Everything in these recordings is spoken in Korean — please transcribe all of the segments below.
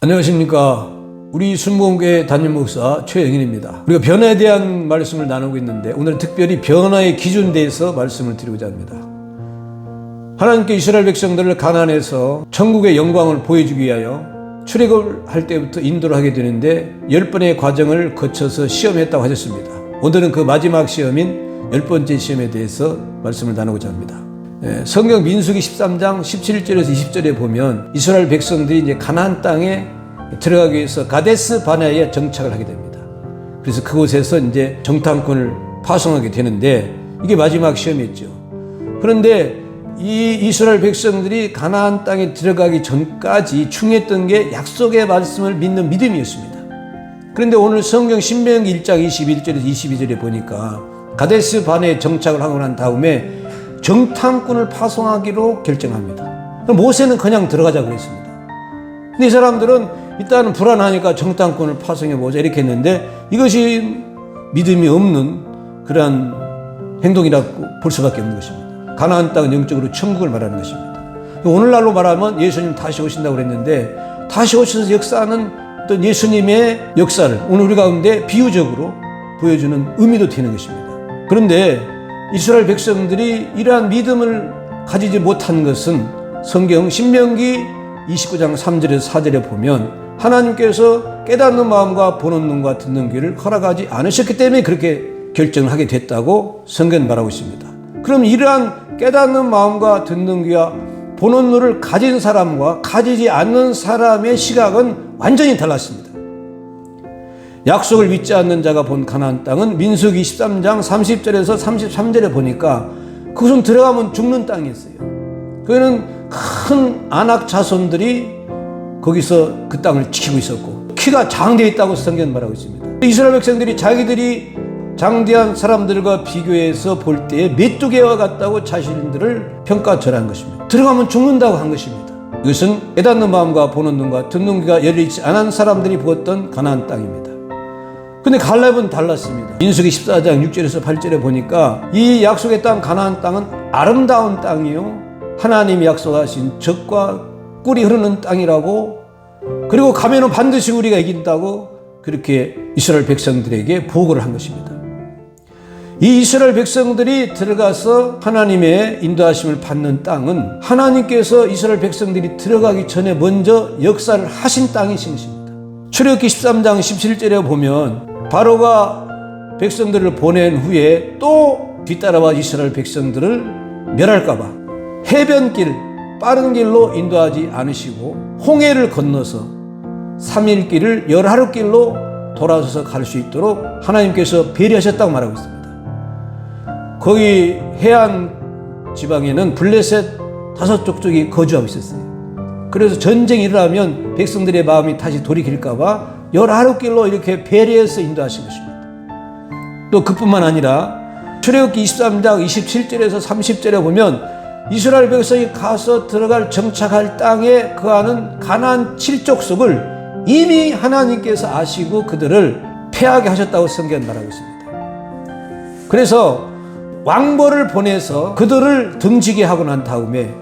안녕하십니까. 우리 순복음교회 담임 목사 최영인입니다. 우리가 변화에 대한 말씀을 나누고 있는데 오늘은 특별히 변화의 기준에 대해서 말씀을 드리고자 합니다. 하나님께 이스라엘 백성들을 가나안에서 천국의 영광을 보여주기 위하여 출애굽을 할 때부터 인도를 하게 되는데 10번의 과정을 거쳐서 시험했다고 하셨습니다. 오늘은 그 마지막 시험인 10번째 시험에 대해서 말씀을 나누고자 합니다. 성경 민수기 13장 17절에서 20절에 보면 이스라엘 백성들이 이제 가나안 땅에 들어가기 위해서 가데스 바네아에 정착을 하게 됩니다. 그래서 그곳에서 이제 정탐꾼을 파송하게 되는데 이게 마지막 시험이었죠. 그런데 이 이스라엘 백성들이 가나안 땅에 들어가기 전까지 중요했던 게 약속의 말씀을 믿는 믿음이었습니다. 그런데 오늘 성경 신명기 1장 21절에서 22절에 보니까 가데스 바네아에 정착을 하고 난 다음에 정탐꾼을 파송하기로 결정합니다. 모세는 그냥 들어가자고 그랬습니다. 근데 이 사람들은 일단은 불안하니까 정탐꾼을 파송해보자 이렇게 했는데 이것이 믿음이 없는 그러한 행동이라고 볼 수밖에 없는 것입니다. 가나안 땅은 영적으로 천국을 말하는 것입니다. 오늘날로 말하면 예수님 다시 오신다고 그랬는데 다시 오셔서 역사하는 어떤 예수님의 역사를 오늘 우리 가운데 비유적으로 보여주는 의미도 되는 것입니다. 그런데 이스라엘 백성들이 이러한 믿음을 가지지 못한 것은 성경 신명기 29장 3절에서 4절에 보면 하나님께서 깨닫는 마음과 보는 눈과 듣는 귀를 허락하지 않으셨기 때문에 그렇게 결정을 하게 됐다고 성경은 말하고 있습니다. 그럼 이러한 깨닫는 마음과 듣는 귀와 보는 눈을 가진 사람과 가지지 않는 사람의 시각은 완전히 달랐습니다. 약속을 믿지 않는 자가 본 가나안 땅은 민수기 13장 30절에서 33절에 보니까 그것은 들어가면 죽는 땅이었어요. 그거는 큰 아낙 자손들이 거기서 그 땅을 지키고 있었고 키가 장대에 있다고 성경은 말하고 있습니다. 이스라엘 백성들이 자기들이 장대한 사람들과 비교해서 볼 때에 메뚜기와 같다고 자신들을 평가절한 것입니다. 들어가면 죽는다고 한 것입니다. 이것은 깨닫는 마음과 보는 눈과 듣는 귀가 열리지 않은 사람들이 보았던 가나안 땅입니다. 근데 갈렙은 달랐습니다. 민수기 14장 6절에서 8절에 보니까 이 약속의 땅 가나안 땅은 아름다운 땅이요 하나님이 약속하신 젖과 꿀이 흐르는 땅이라고, 그리고 가면은 반드시 우리가 이긴다고 그렇게 이스라엘 백성들에게 보고를 한 것입니다. 이 이스라엘 백성들이 들어가서 하나님의 인도하심을 받는 땅은 하나님께서 이스라엘 백성들이 들어가기 전에 먼저 역사를 하신 땅이신 것입니다. 출애굽기 13장 17절에 보면 바로가 백성들을 보낸 후에 또 뒤따라와 이스라엘 백성들을 멸할까 봐 해변길 빠른 길로 인도하지 않으시고 홍해를 건너서 3일 길을 10하루 돌아서서 갈 수 있도록 하나님께서 배려하셨다고 말하고 있습니다. 거기 해안 지방에는 블레셋 5족속이 거주하고 있었어요. 그래서 전쟁이 일어나면 백성들의 마음이 다시 돌이킬까 봐 10하루 이렇게 배려해서 인도하신 것입니다. 또 그뿐만 아니라 출애굽기 23장 27절에서 30절에 보면 이스라엘 백성이 가서 들어갈 정착할 땅에 거하는 가나안 7족속을 이미 하나님께서 아시고 그들을 패하게 하셨다고 성경은 말하고 있습니다. 그래서 왕벌을 보내서 그들을 등지게 하고 난 다음에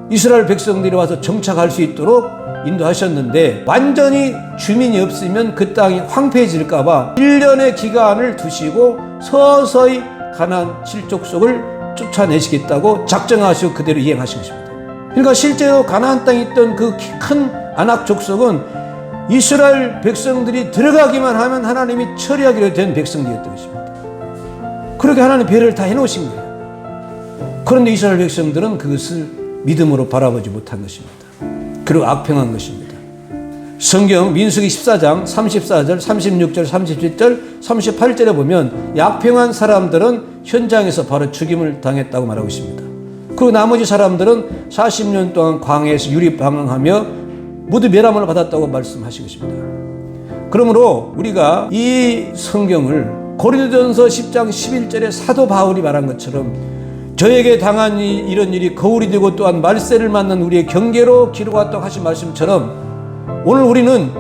이스라엘 백성들이 와서 정착할 수 있도록 인도하셨는데 완전히 주민이 없으면 그 땅이 황폐해질까 봐 1년의 기간을 두시고 서서히 가나안 7족속을 쫓아내시겠다고 작정하시고 그대로 이행하신 것입니다. 그러니까 실제로 가나안 땅에 있던 그 큰 아낙 족속은 이스라엘 백성들이 들어가기만 하면 하나님이 처리하기로 된 백성들이었던 것입니다. 그렇게 하나님 배려를 다 해놓으신 거예요. 그런데 이스라엘 백성들은 그것을 믿음으로 바라보지 못한 것입니다. 그리고 악평한 것입니다. 성경 민수기 14장 34절, 36절, 37절, 38절에 보면 악평한 사람들은 현장에서 바로 죽임을 당했다고 말하고 있습니다. 그리고 나머지 사람들은 40년 동안 광야에서 유리방황하며 모두 멸함을 받았다고 말씀하신 것입니다. 그러므로 우리가 이 성경을 고린도전서 10장 11절에 사도 바울이 말한 것처럼 저에게 당한 이런 일이 거울이 되고 또한 말세를 맞는 우리의 경계로 기록하였다고 하신 말씀처럼 오늘 우리는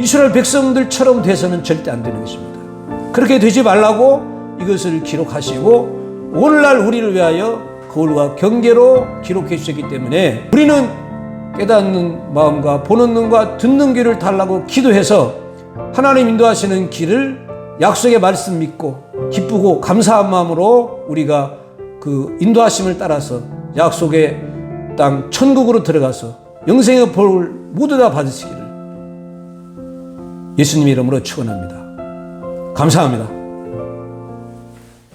이스라엘 백성들처럼 돼서는 절대 안 되는 것입니다. 그렇게 되지 말라고 이것을 기록하시고 오늘날 우리를 위하여 거울과 경계로 기록해 주셨기 때문에 우리는 깨닫는 마음과 보는 눈과 듣는 귀를 달라고 기도해서 하나님 인도하시는 길을 약속의 말씀 믿고 기쁘고 감사한 마음으로 우리가 그 인도하심을 따라서 약속의 땅 천국으로 들어가서 영생의 복을 모두 다 받으시기를 예수님 이름으로 축원합니다. 감사합니다.